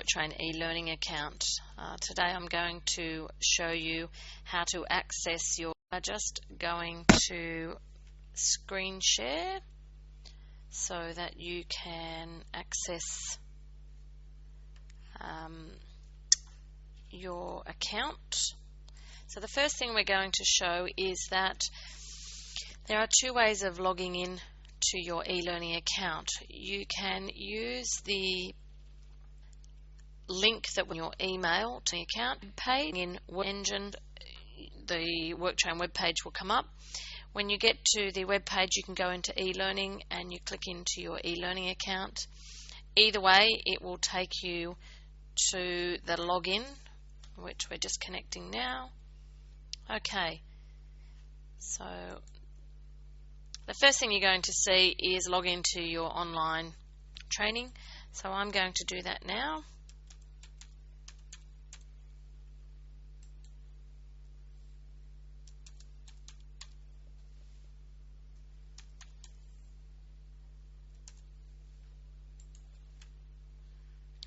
WorkTrain e-learning account. Today I'm going to show you how to access your, just going to screen share so that you can access your account. So the first thing we're going to show is that there are two ways of logging in to your e-learning account. You can use the link that will your email to the account page in Engine. The WorkTrain web page will come up. When you get to the web page, you can go into e-learning and you click into your e-learning account. Either way, it will take you to the login, which we're just connecting now. Okay, so the first thing you're going to see is log into your online training. So I'm going to do that now.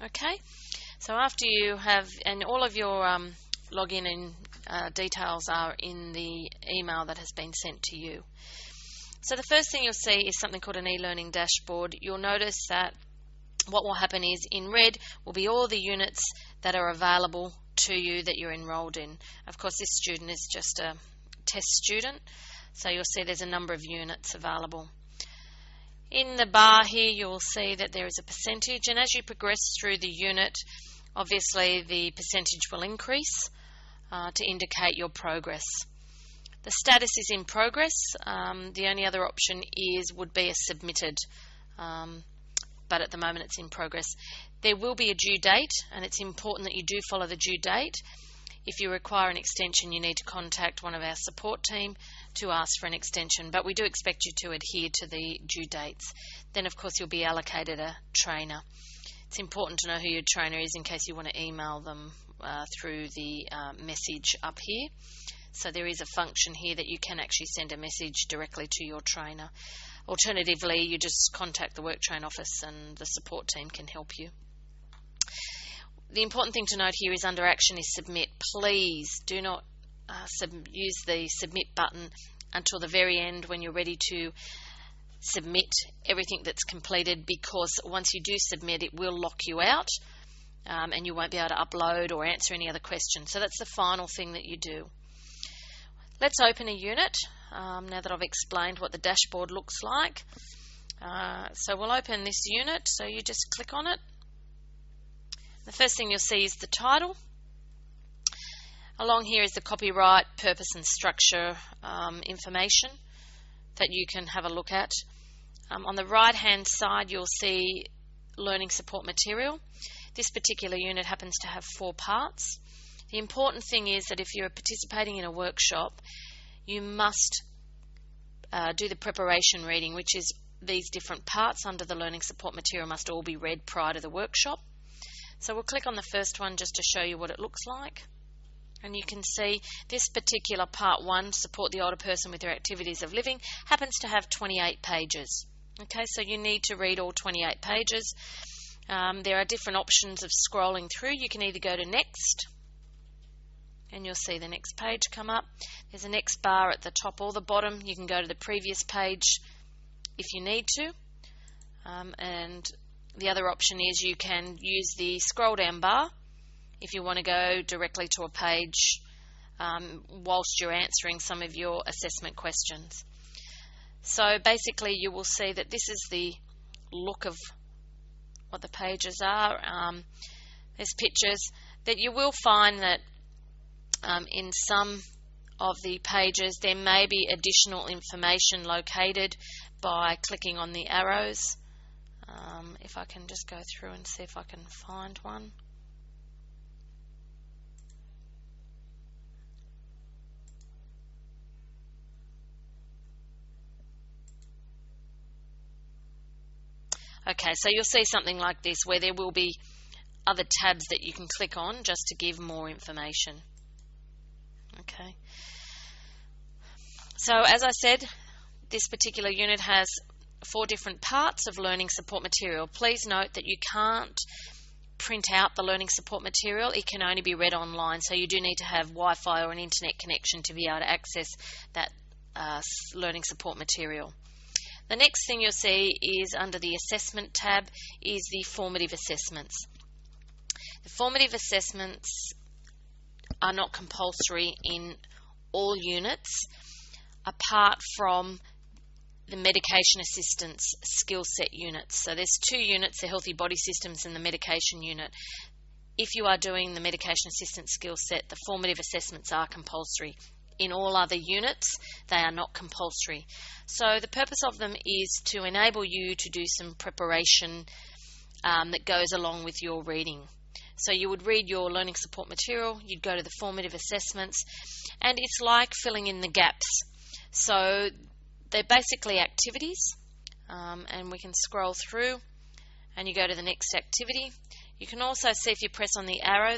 Okay, so after you have, and all of your login and details are in the email that has been sent to you. So the first thing you'll see is something called an e-learning dashboard. You'll notice that what will happen is in red will be all the units that are available to you that you're enrolled in. Of course, this student is just a test student, so you'll see there's a number of units available. In the bar here, you'll see that there is a percentage, and as you progress through the unit, obviously the percentage will increase to indicate your progress. The status is in progress. The only other option would be a submitted, but at the moment it's in progress. There will be a due date, and it's important that you do follow the due date. If you require an extension, you need to contact one of our support team to ask for an extension, but we do expect you to adhere to the due dates. Then of course you'll be allocated a trainer. It's important to know who your trainer is in case you want to email them through the message up here. So there is a function here that you can actually send a message directly to your trainer. Alternatively, you just contact the WorkTrain office and the support team can help you. The important thing to note here is under action is submit. Please do not use the submit button until the very end when you're ready to submit everything that's completed, because once you do submit, it will lock you out and you won't be able to upload or answer any other questions. So that's the final thing that you do. Let's open a unit now that I've explained what the dashboard looks like. So we'll open this unit, so you just click on it. The first thing you'll see is the title. Along here is the copyright, purpose and structure information that you can have a look at. On the right hand side you'll see learning support material. This particular unit happens to have 4 parts. The important thing is that if you're participating in a workshop, you must do the preparation reading, which is these different parts under the learning support material must all be read prior to the workshop. So we'll click on the first one just to show you what it looks like. And you can see this particular part 1, support the older person with their activities of living, happens to have 28 pages. Okay, so you need to read all 28 pages. There are different options of scrolling through. You can either go to next, and you'll see the next page come up. There's a next bar at the top or the bottom. You can go to the previous page if you need to. And the other option is you can use the scroll down bar if you want to go directly to a page whilst you're answering some of your assessment questions. So basically you will see that this is the look of what the pages are. There's pictures that you will find that in some of the pages there may be additional information located by clicking on the arrows. If I can just go through and see if I can find one. Okay, so you'll see something like this where there will be other tabs that you can click on just to give more information. Okay. So as I said, this particular unit has 4 different parts of learning support material. Please note that you can't print out the learning support material. It can only be read online, so you do need to have Wi-Fi or an internet connection to be able to access that learning support material. The next thing you'll see is under the Assessment tab is the Formative Assessments. The formative assessments are not compulsory in all units apart from the medication assistance skill set units. So there's two units, the healthy body systems and the medication unit. If you are doing the medication assistance skill set, the formative assessments are compulsory. In all other units, they are not compulsory. So the purpose of them is to enable you to do some preparation that goes along with your reading. So you would read your learning support material, you'd go to the formative assessments, and it's like filling in the gaps. So they're basically activities, and we can scroll through and you go to the next activity. You can also see, if you press on the arrow,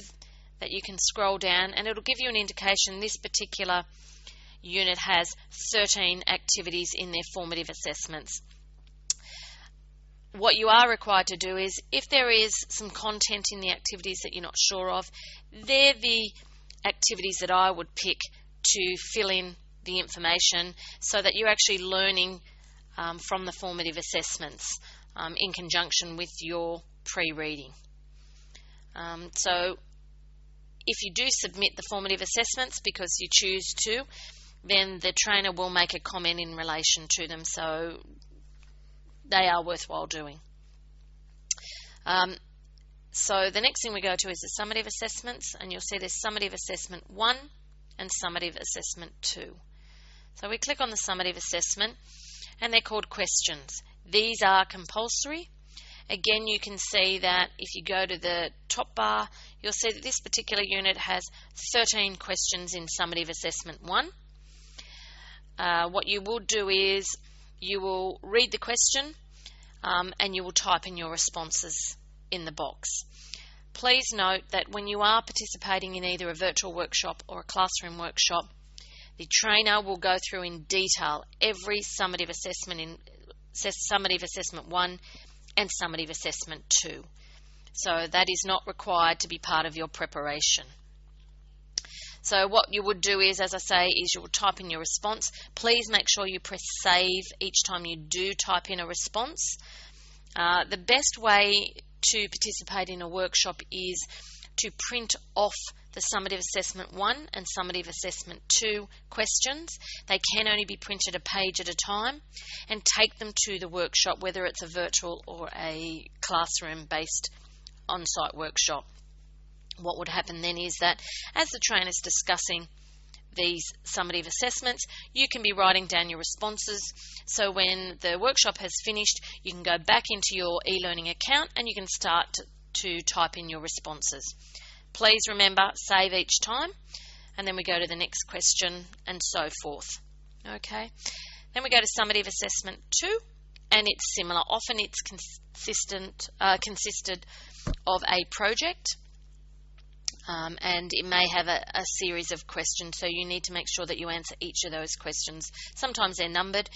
that you can scroll down and it'll give you an indication this particular unit has 13 activities in their formative assessments. What you are required to do is, if there is some content in the activities that you're not sure of, they're the activities that I would pick to fill in the information so that you're actually learning from the formative assessments in conjunction with your pre-reading. So if you do submit the formative assessments because you choose to, then the trainer will make a comment in relation to them, so they are worthwhile doing. So the next thing we go to is the summative assessments, and you'll see there's summative assessment 1 and summative assessment 2. So we click on the summative assessment and they're called questions. These are compulsory. Again, you can see that if you go to the top bar, you'll see that this particular unit has 13 questions in summative assessment 1. What you will do is you will read the question and you will type in your responses in the box. Please note that when you are participating in either a virtual workshop or a classroom workshop, the trainer will go through in detail every summative assessment in summative assessment 1 and summative assessment 2. So that is not required to be part of your preparation. So what you would do is, as I say, is you will type in your response. Please make sure you press save each time you do type in a response. The best way to participate in a workshop is to print off the summative assessment 1 and summative assessment 2 questions. They can only be printed a page at a time, and take them to the workshop, whether it's a virtual or a classroom-based on-site workshop. What would happen then is that as the trainer is discussing these summative assessments, you can be writing down your responses. So when the workshop has finished, you can go back into your e-learning account and you can start to type in your responses. Please remember, save each time, and then we go to the next question and so forth. Okay. Then we go to summative assessment 2, and it's similar. Often it's consisted of a project, and it may have a series of questions, so you need to make sure that you answer each of those questions. Sometimes they're numbered.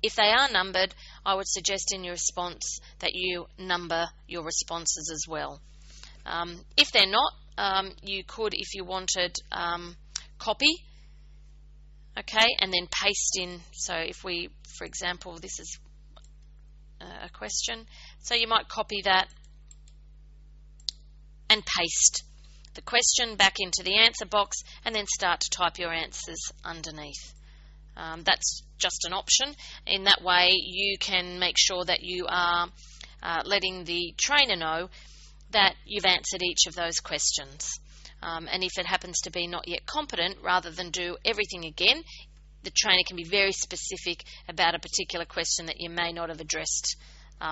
If they are numbered, I would suggest in your response that you number your responses as well. If they're not, you could, if you wanted, copy, okay, and then paste in. So if we, for example, this is a question, so you might copy that and paste the question back into the answer box and then start to type your answers underneath. That's just an option. In that way you can make sure that you are letting the trainer know that you've answered each of those questions. And if it happens to be not yet competent, rather than do everything again, the trainer can be very specific about a particular question that you may not have addressed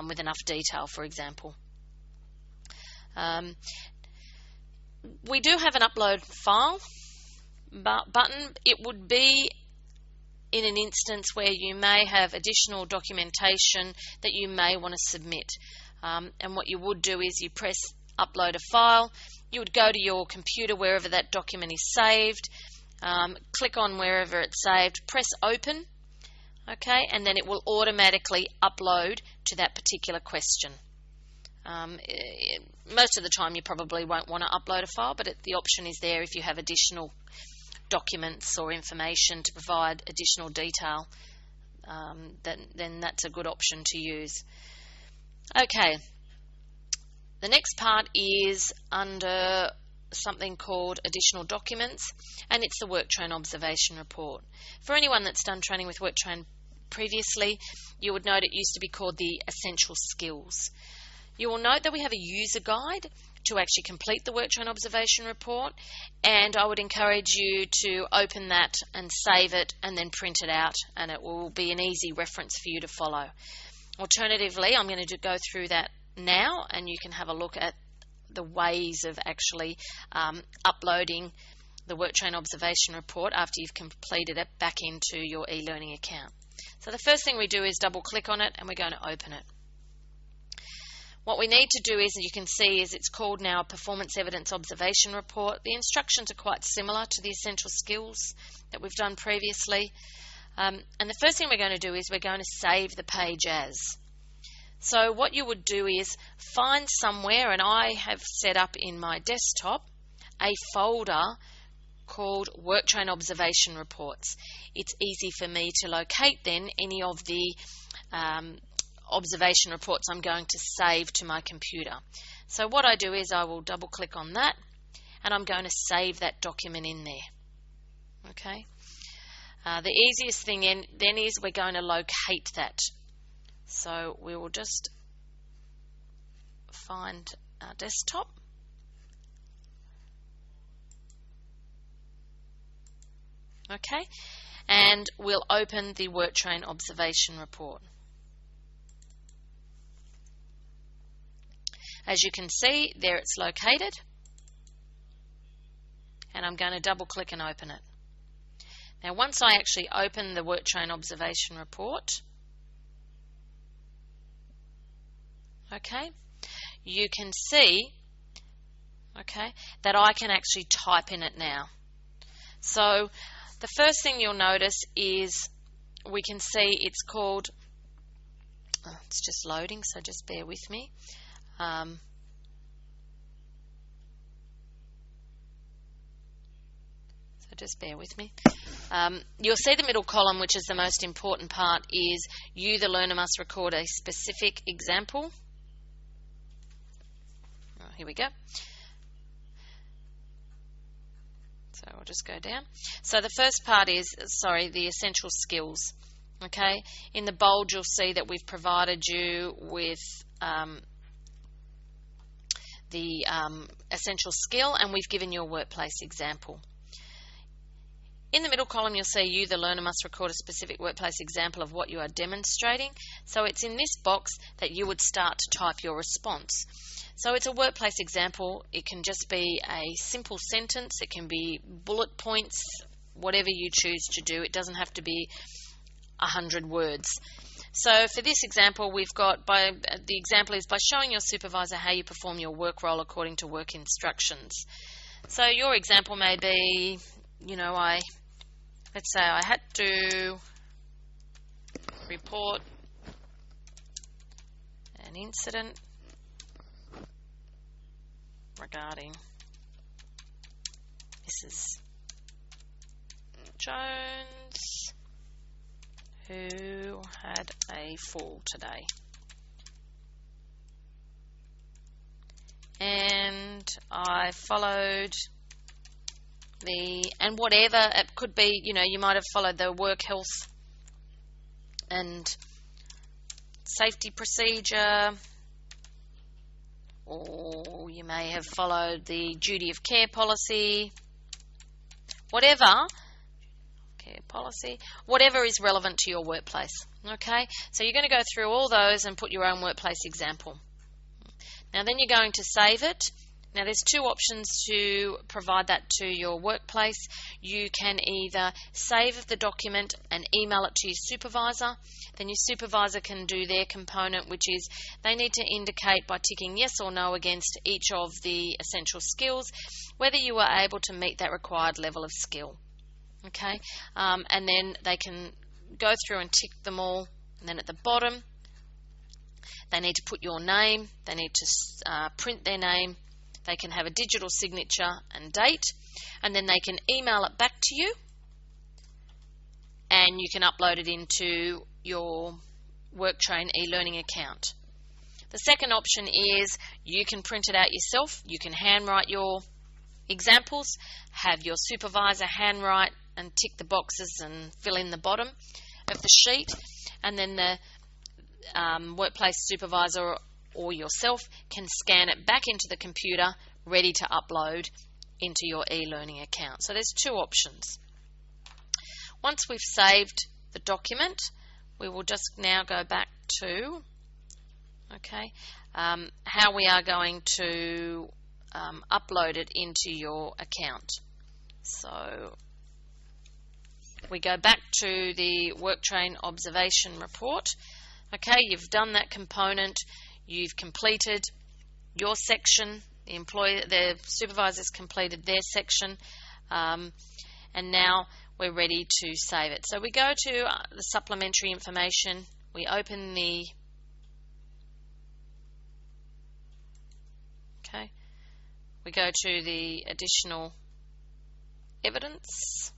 with enough detail, for example. We do have an upload file button. It would be in an instance where you may have additional documentation that you may want to submit. And what you would do is you press upload a file. You would go to your computer wherever that document is saved, click on wherever it's saved, press open, okay, and then it will automatically upload to that particular question. Most of the time you probably won't want to upload a file, but the option is there if you have additional documents or information to provide additional detail, then that's a good option to use. Okay, the next part is under something called additional documents, and it's the WorkTrain observation report. For anyone that's done training with WorkTrain previously, you would note it used to be called the essential skills. You will note that we have a user guide to actually complete the WorkTrain observation report, and I would encourage you to open that and save it and then print it out, and it will be an easy reference for you to follow. Alternatively, I'm going to go through that now, and you can have a look at the ways of actually uploading the WorkTrain observation report after you've completed it back into your e-learning account. So the first thing we do is double click on it, and we're going to open it. What we need to do is, as you can see, is it's called now a Performance Evidence Observation Report. The instructions are quite similar to the essential skills that we've done previously. And the first thing we're going to do is we're going to save the page as. So what you would do is find somewhere, and I have set up in my desktop a folder called WorkTrain Observation Reports. It's easy for me to locate then any of the observation reports I'm going to save to my computer. So what I do is I will double click on that, and I'm going to save that document in there. Okay. The easiest thing then is we're going to locate that. So we will just find our desktop. Okay, and we'll open the WorkTrain observation report. As you can see, there it's located, and I'm going to double click and open it. Now once I actually open the WorkTrain observation report, okay, you can see, okay, that I can actually type in it now. So the first thing you'll notice is we can see it's called, it's just loading, so just bear with me. So just bear with me. You'll see the middle column, which is the most important part, is you, the learner, must record a specific example. Oh, here we go. So I'll just go down. So the first part is, the essential skills. Okay, in the bold you'll see that we've provided you with the essential skill, and we've given you a workplace example. In the middle column you'll see you, the learner, must record a specific workplace example of what you are demonstrating. So it's in this box that you would start to type your response. So it's a workplace example. It can just be a simple sentence, it can be bullet points, whatever you choose to do. It doesn't have to be 100 words. So for this example, we've got, the example is by showing your supervisor how you perform your work role according to work instructions. So your example may be, let's say I had to report an incident regarding Mrs. Jones, who had a fall today. And I followed and whatever, it could be, you might have followed the work health and safety procedure, or you may have followed the duty of care policy, whatever is relevant to your workplace. Okay, so you're going to go through all those and put your own workplace example. Now then you're going to save it. Now there's two options to provide that to your workplace. You can either save the document and email it to your supervisor. Then your supervisor can do their component, which is they need to indicate by ticking yes or no against each of the essential skills whether you are able to meet that required level of skill. Okay, and then they can go through and tick them all, and then at the bottom They need to put your name, they need to print their name, they can have a digital signature and date, and then they can email it back to you, and you can upload it into your WorkTrain e-learning account. The second option is you can print it out yourself. You can handwrite your examples, have your supervisor handwrite and tick the boxes and fill in the bottom of the sheet, and then the workplace supervisor or yourself can scan it back into the computer, ready to upload into your e-learning account. So there's two options. Once we've saved the document, we will just now go back to how we are going to upload it into your account. So we go back to the WorkTrain observation report. Okay, you've done that component, you've completed your section, the supervisor's completed their section, and now we're ready to save it. So we go to the supplementary information, we open the we go to the additional evidence.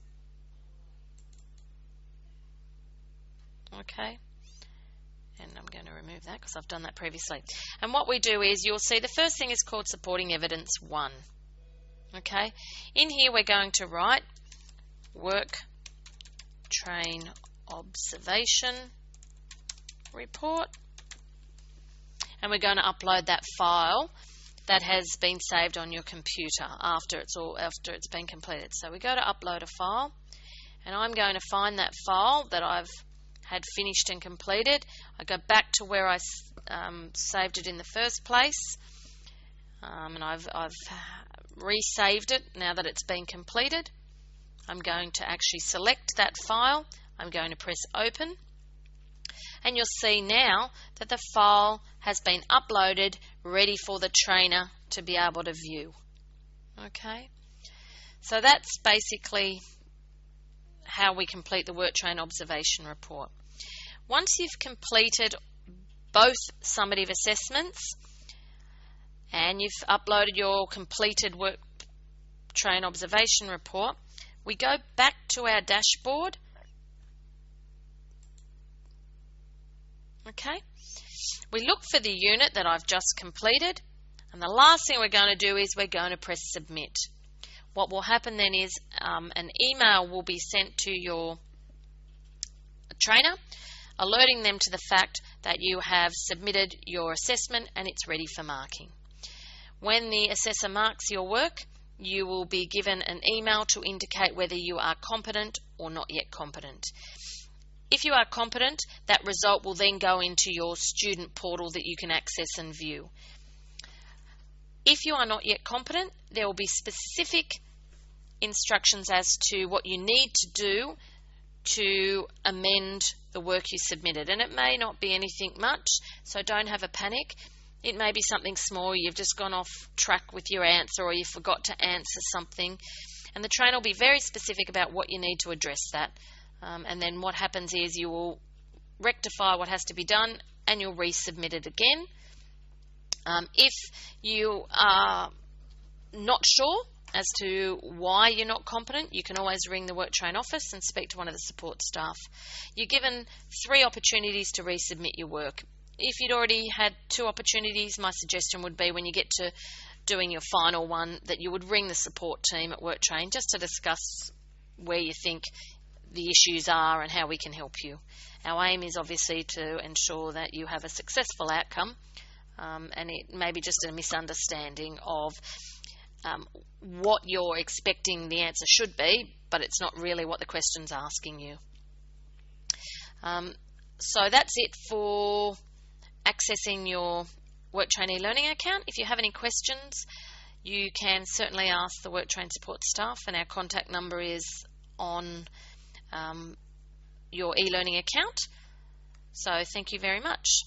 Okay, and I'm going to remove that because I've done that previously. And what we do is, you'll see the first thing is called supporting evidence 1. Okay, in here we're going to write WorkTrain observation report, and we're going to upload that file that has been saved on your computer after it's been completed. So we go to upload a file, and I'm going to find that file that I've had finished and completed. I go back to where I saved it in the first place, and I've resaved it now that it's been completed. I'm going to actually select that file. I'm going to press open, and you'll see now that the file has been uploaded, ready for the trainer to be able to view. Okay, so that's basically how we complete the WorkTrain observation report. Once you've completed both summative assessments and you've uploaded your completed WorkTrain observation report, we go back to our dashboard. Okay, we look for the unit that I've just completed, and the last thing we're going to do is we're going to press submit. What will happen then is an email will be sent to your trainer, alerting them to the fact that you have submitted your assessment and it's ready for marking. When the assessor marks your work, you will be given an email to indicate whether you are competent or not yet competent. If you are competent, that result will then go into your student portal that you can access and view. If you are not yet competent, there will be specific instructions as to what you need to do to amend the work you submitted, and it may not be anything much, so don't have a panic. It may be something small, you've just gone off track with your answer, or you forgot to answer something, and the trainer will be very specific about what you need to address that, and then what happens is you will rectify what has to be done and you'll resubmit it again. If you are not sure as to why you're not competent, you can always ring the WorkTrain office and speak to one of the support staff. You're given 3 opportunities to resubmit your work. If you'd already had 2 opportunities, my suggestion would be when you get to doing your final one that you would ring the support team at WorkTrain just to discuss where you think the issues are and how we can help you. Our aim is obviously to ensure that you have a successful outcome, and it may be just a misunderstanding of what you're expecting the answer should be, but it's not really what the question's asking you. So that's it for accessing your WorkTrain e-learning account. If you have any questions, you can certainly ask the WorkTrain support staff, and our contact number is on your e-learning account. So thank you very much.